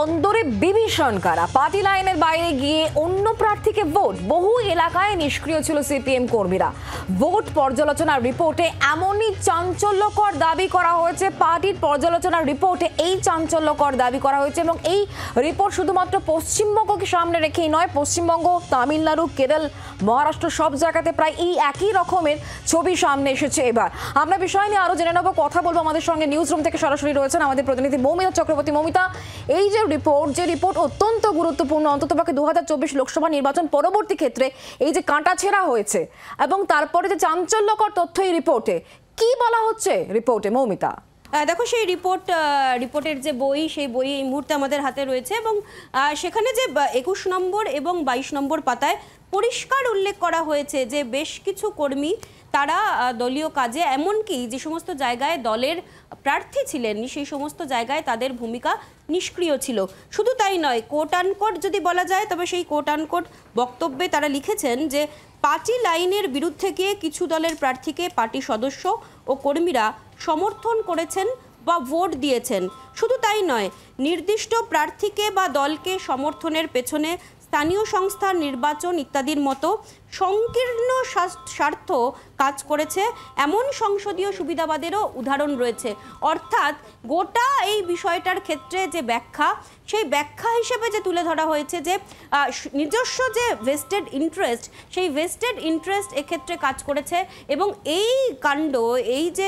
অন্দরে বিভীষণ কারা। পার্টি লাইনের বাইরে গিয়ে অন্য প্রার্থীকে ভোট, বহু এলাকায় নিষ্ক্রিয় ছিল সিপিএম কর্মীরা। ভোট পর্যালোচনার রিপোর্টে এমনই চাঞ্চল্যকর দাবি করা হয়েছে, পার্টির পর্যালোচনার রিপোর্টে এই চাঞ্চল্যকর দাবি করা হয়েছে এবং এই রিপোর্ট শুধুমাত্র পশ্চিমবঙ্গকে সামনে রেখেই নয়, পশ্চিমবঙ্গ, তামিলনাড়ু, কেরল, মহারাষ্ট্র সব জায়গাতে প্রায় এই একই রকমের ছবি সামনে এসেছে। এবার আমরা বিষয় নিয়ে আরো জেনে নেব, কথা বলবো। আমাদের সঙ্গে নিউজ রুম থেকে সরাসরি রয়েছেন আমাদের প্রতিনিধি মৌমিতা চক্রবর্তী। মৌমিতা, এই যে রিপোর্ট অত্যন্ত গুরুত্বপূর্ণ, অন্ততপক্ষে 2024 লোকসভা নির্বাচন পরবর্তী ক্ষেত্রে এই যে কাঁটাছেঁড়া হয়েছে এবং তারপরে যে চাঞ্চল্যকর তথ্য এই রিপোর্টে, কি বলা হচ্ছে রিপোর্টে মৌমিতা? দেখো, সেই রিপোর্টের যে বই, সেই বই এই মুহূর্তে আমাদের হাতে রয়েছে এবং সেখানে যে 21 নম্বর এবং 22 নম্বর পাতায় পরিষ্কার উল্লেখ করা হয়েছে যে বেশ কিছু কর্মী তারা দলীয় কাজে, এমনকি যে সমস্ত জায়গায় দলের প্রার্থী ছিলেন সেই সমস্ত জায়গায় তাদের ভূমিকা নিষ্ক্রিয় ছিল। শুধু তাই নয়, কোট আনকোট যদি বলা যায়, তবে সেই কোট আনকোট বক্তব্যে তারা লিখেছেন যে পার্টি লাইনের বিরুদ্ধে গিয়ে কিছু দলের প্রার্থীকে পার্টি সদস্য ও কর্মীরা সমর্থন করেছেন বা ভোট দিয়েছেন। শুধু তাই নয়, নির্দিষ্ট প্রার্থীকে বা দলকে সমর্থনের পেছনে স্থানীয় সংস্থার নির্বাচন ইত্যাদির মতো সংকীর্ণ স্বার্থ কাজ করেছে, এমন সংসদীয় সুবিধাবাদেরও উদাহরণ রয়েছে। অর্থাৎ গোটা এই বিষয়টার ক্ষেত্রে যে ব্যাখ্যা, সেই ব্যাখ্যা হিসেবে যে তুলে ধরা হয়েছে যে নিজস্ব যে ভেস্টেড ইন্টারেস্ট, সেই ভেস্টেড ইন্টারেস্ট এক্ষেত্রে কাজ করেছে এবং এই কাণ্ড, এই যে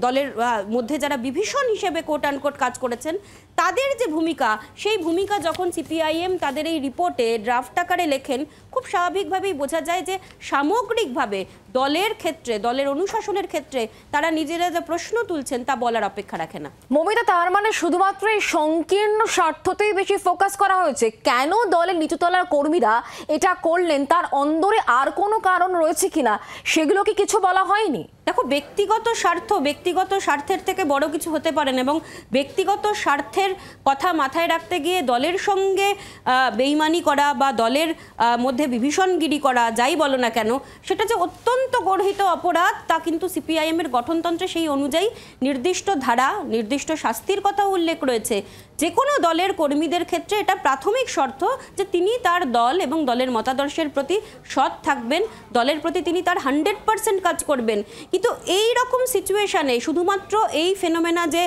দলের মধ্যে যারা বিভীষণ হিসেবে কোট আনকোট কাজ করেছেন তাদের যে ভূমিকা, সেই ভূমিকা যখন সিপিআইএম তাদের এই রিপোর্টে ড্রাফট আকারে লেখেন, খুব স্বাভাবিকভাবেই বোঝা যায় যে সামগ্রিকভাবে দলের ক্ষেত্রে, দলের অনুশাসনের ক্ষেত্রে তারা নিজেরা যে প্রশ্ন তুলছেন তা বলার অপেক্ষা রাখে না। মৌমিতা, তার মানে শুধুমাত্র এই সংকীর্ণ স্বার্থতেই বেশি ফোকাস করা হয়েছে? কেন দলের নিচুতলার কর্মীরা এটা করলেন, তার অন্দরে আর কোনো কারণ রয়েছে কিনা, সেগুলো কি কিছু বলা হয়নি? দেখো, ব্যক্তিগত স্বার্থের থেকে বড় কিছু হতে পারে না এবং ব্যক্তিগত স্বার্থের কথা মাথায় রাখতে গিয়ে দলের সঙ্গে বেইমানি করা বা দলের মধ্যে বিভীষণগিরি করা, যাই বলো না কেন, সেটা যে অত্যন্ত গর্হিত অপরাধ তা কিন্তু সিপিআইএমের গঠনতন্ত্রে সেই অনুযায়ী নির্দিষ্ট ধারা, নির্দিষ্ট শাস্তির কথা উল্লেখ রয়েছে। যে কোনো দলের কর্মীদের ক্ষেত্রে এটা প্রাথমিক শর্ত যে তিনি তার দল এবং দলের মতাদর্শের প্রতি সৎ থাকবেন, দলের প্রতি তিনি তার 100% কাজ করবেন। কিন্তু এই রকম সিচুয়েশানে শুধুমাত্র এই ফেনোমেনা যে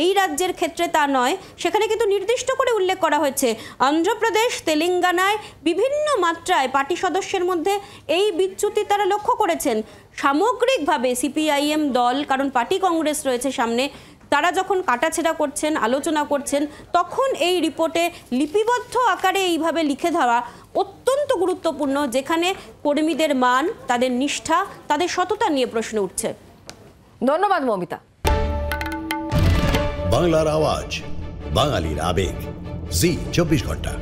এই রাজ্যের ক্ষেত্রে তা নয়, সেখানে কিন্তু নির্দিষ্ট করে উল্লেখ করা হয়েছে অন্ধ্রপ্রদেশ, তেলেঙ্গানায় বিভিন্ন মাত্রায় পার্টি সদস্যের মধ্যে এই বিচ্যুতি তারা লক্ষ্য করেছেন। সামগ্রিকভাবে সিপিআইএম দল, কারণ পার্টি কংগ্রেস রয়েছে সামনে, তারা যখন কাটাছেঁড়া করছেন, আলোচনা করছেন, তখন এই রিপোর্টে লিপিবদ্ধ আকারে এইভাবে লিখে দেওয়া অত্যন্ত গুরুত্বপূর্ণ, যেখানে কর্মীদের মান, তাদের নিষ্ঠা, তাদের সততা নিয়ে প্রশ্ন উঠছে। ধন্যবাদ মৌমিতা। বাংলার আওয়াজ, বাঙালির আবেগ, জি 24 ঘন্টা।